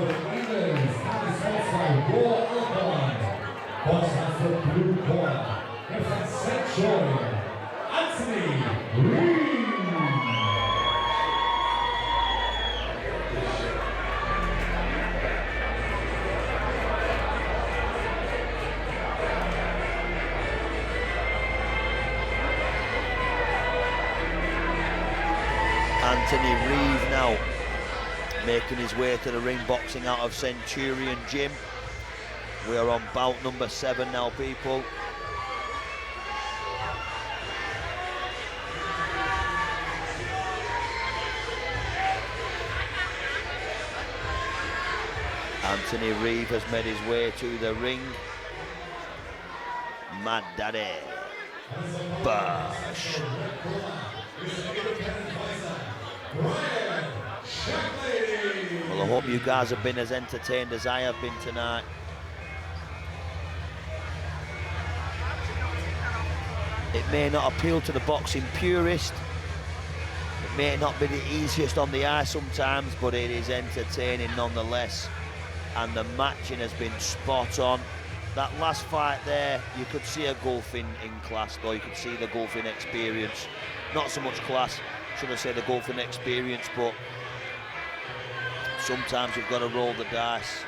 the England's high raw alkaline. Box has the blue corner. Represents St. Joy, Anthony Reeve. Anthony Reeve now making his way to the ring, boxing out of Centurion Gym. We are on bout number 7 now, people. Anthony Reeve has made his way to the ring. Mad Daddy Bosh. Bryan Shacklady. Well, I hope you guys have been as entertained as I have been tonight. It may not appeal to the boxing purist. It may not be the easiest on the eye sometimes, but it is entertaining nonetheless. And the matching has been spot on. That last fight there, you could see a gulf in class, though. You could see the gulf in experience. Not so much class, should I say the gulf in experience, but sometimes you've got to roll the dice.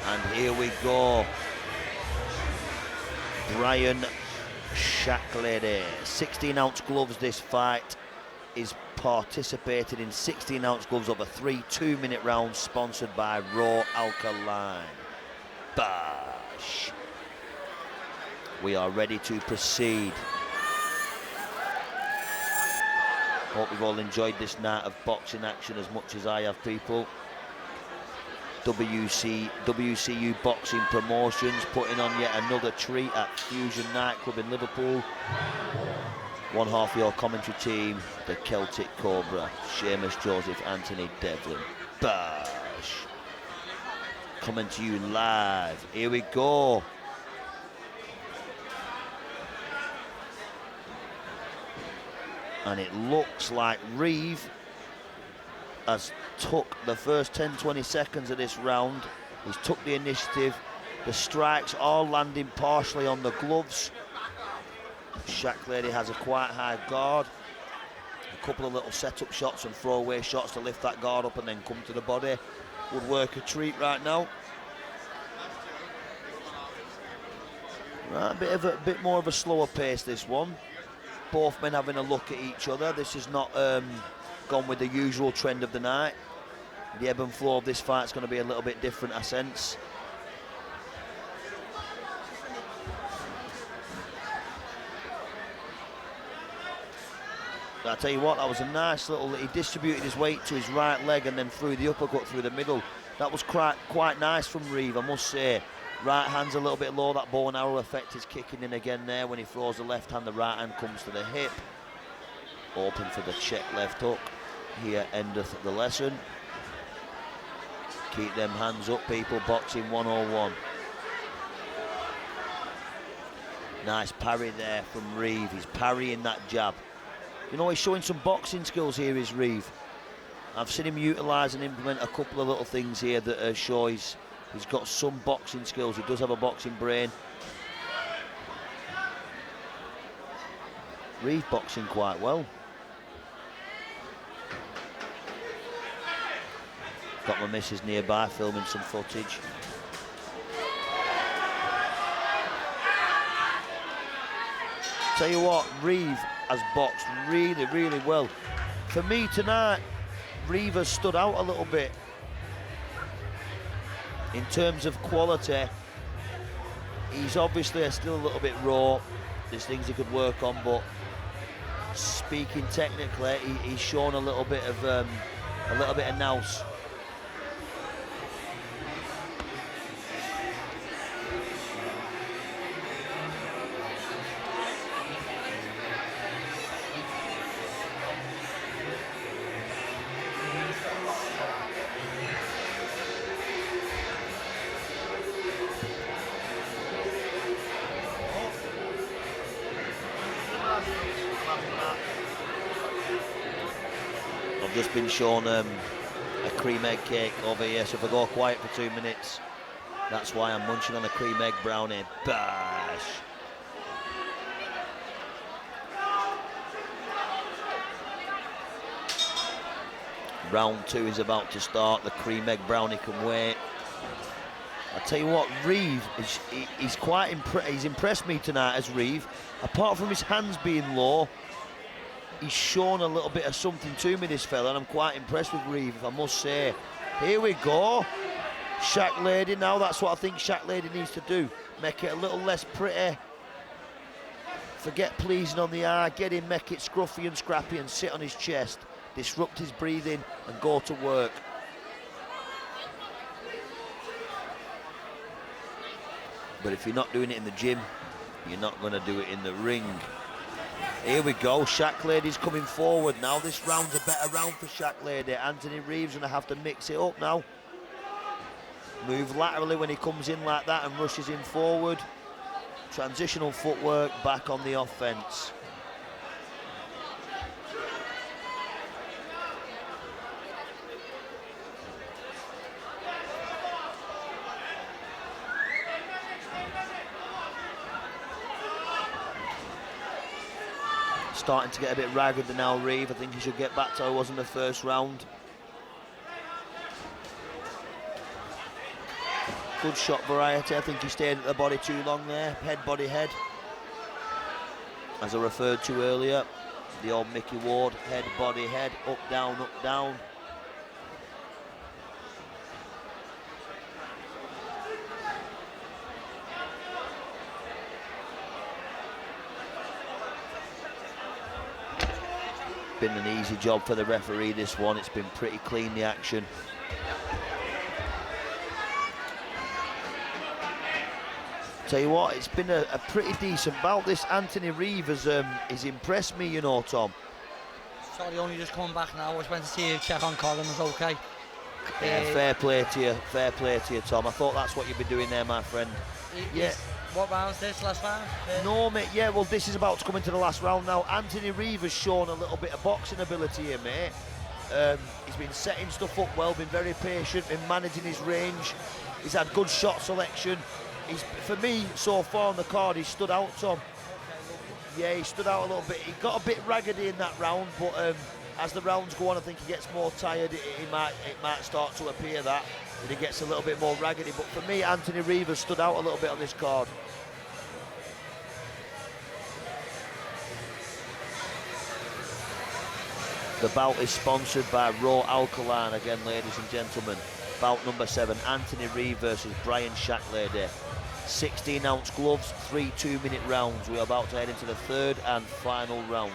And here we go. Bryan Shacklady, 16-ounce gloves this fight. Is participated in 16-ounce gloves over 3 2-minute rounds, sponsored by Raw Alkaline. Bosh. We are ready to proceed. Hope you've all enjoyed this night of boxing action as much as I have, people. WCU Boxing Promotions putting on yet another treat at Fusion Nightclub in Liverpool. One half of your commentary team, the Celtic Cobra, Seamus Joseph, Anthony Devlin. Bosh. Coming to you live. Here we go. And it looks like Reeve has took the first 10-20 seconds of this round. He's took the initiative. The strikes all landing partially on the gloves. Shacklady has a quite high guard. A couple of little set-up shots and throwaway shots to lift that guard up and then come to the body. Would work a treat right now. Right, a bit more of a slower pace, this one. Both men having a look at each other. This is not gone with the usual trend of the night. The ebb and flow of this fight's going to be a little bit different, I sense. I tell you what, that was a nice little, he distributed his weight to his right leg and then threw the uppercut through the middle. That was quite nice from Reeve, I must say. Right hand's a little bit low, that bow and arrow effect is kicking in again there. When he throws the left hand, the right hand comes to the hip. Open for the check left hook. Here endeth the lesson. Keep them hands up, people. Boxing 101. Nice parry there from Reeve. He's parrying that jab. You know, he's showing some boxing skills here, is Reeve. I've seen him utilise and implement a couple of little things here that show he's got some boxing skills. He does have a boxing brain. Reeve boxing quite well. Got my missus nearby filming some footage. Tell you what, Reeve has boxed really, really well. For me tonight, Reeve has stood out a little bit. In terms of quality, he's obviously still a little bit raw. There's things he could work on, but speaking technically, he's shown a little bit of nous. I've just been shown a cream egg cake over here, so if I go quiet for 2 minutes, that's why I'm munching on a cream egg brownie. Bash! Round 2 is about to start. The cream egg brownie can wait. I tell you what, Reeve, he's quite he's impressed me tonight as Reeve. Apart from his hands being low, he's shown a little bit of something to me, this fella, and I'm quite impressed with Reeve, I must say. Here we go. Shacklady now, that's what I think Shacklady needs to do. Make it a little less pretty. Forget pleasing on the eye, get him, make it scruffy and scrappy and sit on his chest. Disrupt his breathing and go to work. But if you're not doing it in the gym, you're not going to do it in the ring. Here we go, Shacklady's coming forward now. This round's a better round for Shacklady. Anthony Reeve's going to have to mix it up now. Move laterally when he comes in like that and rushes in forward. Transitional footwork, back on the offense. Starting to get a bit ragged now, Reeve. I think he should get back to how he was in the first round. Good shot variety. I think he stayed at the body too long there. Head, body, head. As I referred to earlier, the old Mickey Ward, head, body, head, up, down, up, down. Been an easy job for the referee, this one. It's been pretty clean, the action. Tell you what, it's been a pretty decent bout. This Anthony Reeve has impressed me, you know, Tom. Sorry, only just coming back now. I just went to see you, check on Colin, was okay. Yeah, fair play to you, Tom. I thought that's what you'd be doing there, my friend. Yeah. What round's this, last round? No, mate, yeah, well, this is about to come into the last round now. Anthony Reeve has shown a little bit of boxing ability here, mate. He's been setting stuff up well, been very patient, been managing his range. He's had good shot selection. For me, so far on the card, he stood out, Tom. Yeah, he stood out a little bit. He got a bit raggedy in that round, but as the rounds go on, I think he gets more tired. It might start to appear that he gets a little bit more raggedy. But for me, Anthony Reeve has stood out a little bit on this card. The bout is sponsored by Raw Alkaline again, ladies and gentlemen. Bout number 7, Anthony Reeve versus Bryan Shacklady. 16-ounce gloves, 3 2-minute rounds. We're about to head into the third and final round.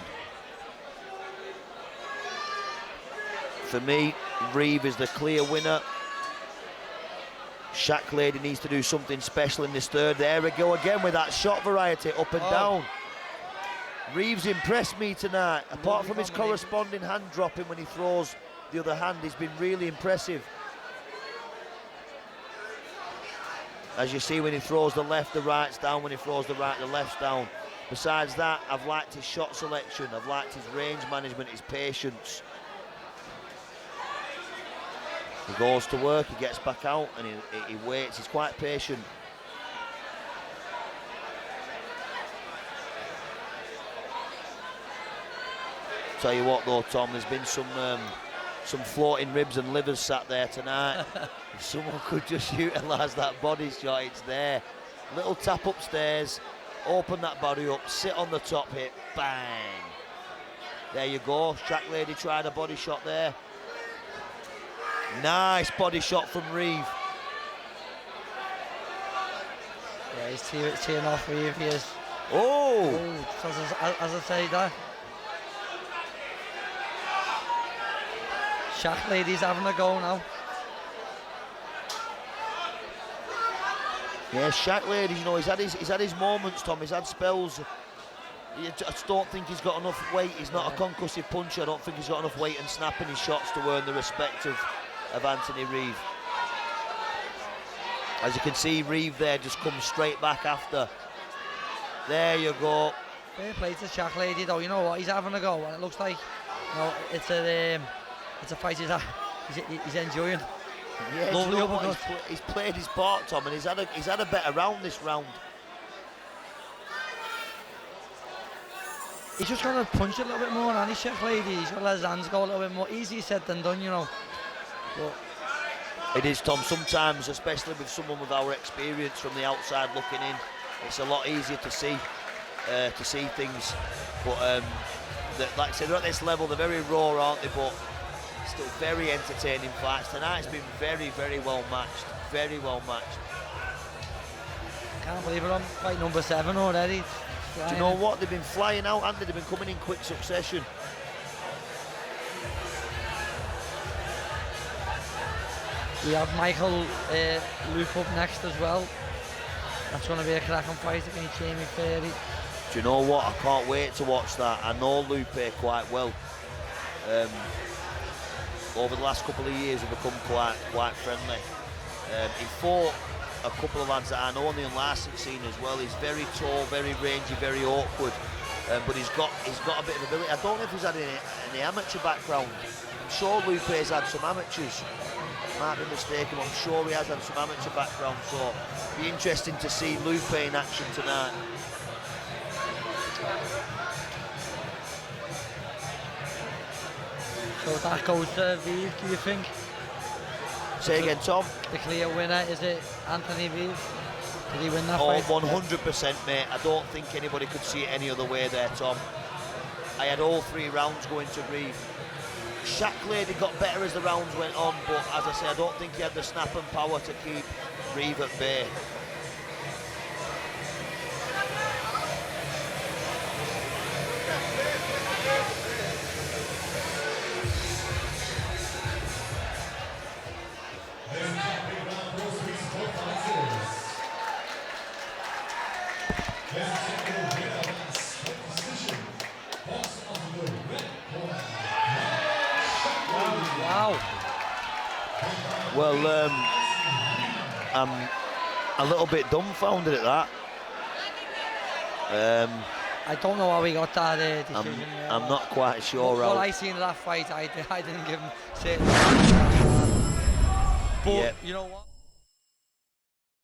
For me, Reeve is the clear winner. Shacklady needs to do something special in this third. There we go again with that shot variety, up and down. Reeve's impressed me tonight. Apart from his corresponding hand dropping when he throws the other hand, he's been really impressive. As you see, when he throws the left, the right's down. When he throws the right, the left's down. Besides that, I've liked his shot selection. I've liked his range management, his patience. He goes to work, he gets back out, and he waits. He's quite patient. Tell you what though, Tom, there's been some floating ribs and livers sat there tonight. If someone could just utilise that body shot, it's there. Little tap upstairs, open that body up, sit on the top hip, bang. There you go, Shacklady tried a body shot there. Nice body shot from Reeve. Yeah, he's teeing off Reeve, he is. Oh! As I say that. Shacklady's having a go now. Yeah, Shacklady, you know, he's had his moments, Tom. He's had spells. I just don't think he's got enough weight. He's not a concussive puncher. I don't think he's got enough weight and snap in his shots to earn the respect of Anthony Reeve. As you can see, Reeve there just comes straight back after. There you go. Fair play to Shacklady though. You know what? He's having a go, and it looks like, you know, it's a it's a fight he's enjoying. Yeah, Lovely do you know what? uppercut. He's played his part, Tom, and he's had a better round this round. He's just got to punch it a little bit more, and he's Shacklady. He's got to let his hands go a little bit more. Easier said than done, you know. But it is, Tom. Sometimes, especially with someone with our experience from the outside looking in, it's a lot easier to see things. But like I said, they're at this level. They're very raw, aren't they? But still very entertaining fights. Tonight's been very, very well matched. Very well matched. Can't believe we're on fight number 7 already. Do you know what? They've been flying out, and they've been coming in quick succession. We have Michael Luke up next as well. That's going to be a cracking fight against Jamie Ferry. Do you know what? I can't wait to watch that. I know Lupe quite well. Over the last couple of years, we've become quite friendly. He fought a couple of lads that I know on the unlicensed scene as well. He's very tall, very rangy, very awkward, but he's got a bit of ability. I don't know if he's had any amateur background. I'm sure Lupe's had some amateurs. Might be mistaken, but I'm sure he has had some amateur background. So it'll be interesting to see Lupe in action tonight. So that goes to Reeve, do you think? Say again, Tom. The clear winner, is it Anthony Reeve? Did he win that Oh, fight? 100%, mate. I don't think anybody could see it any other way there, Tom. I had all 3 rounds going to Reeve. Shacklady got better as the rounds went on, but as I say, I don't think he had the snap and power to keep Reeve at bay. Wow. Well, I'm a little bit dumbfounded at that. I don't know how he got that decision. I'm not quite sure. What I seen of that fight, I didn't give him certain. But Yeah. you know what?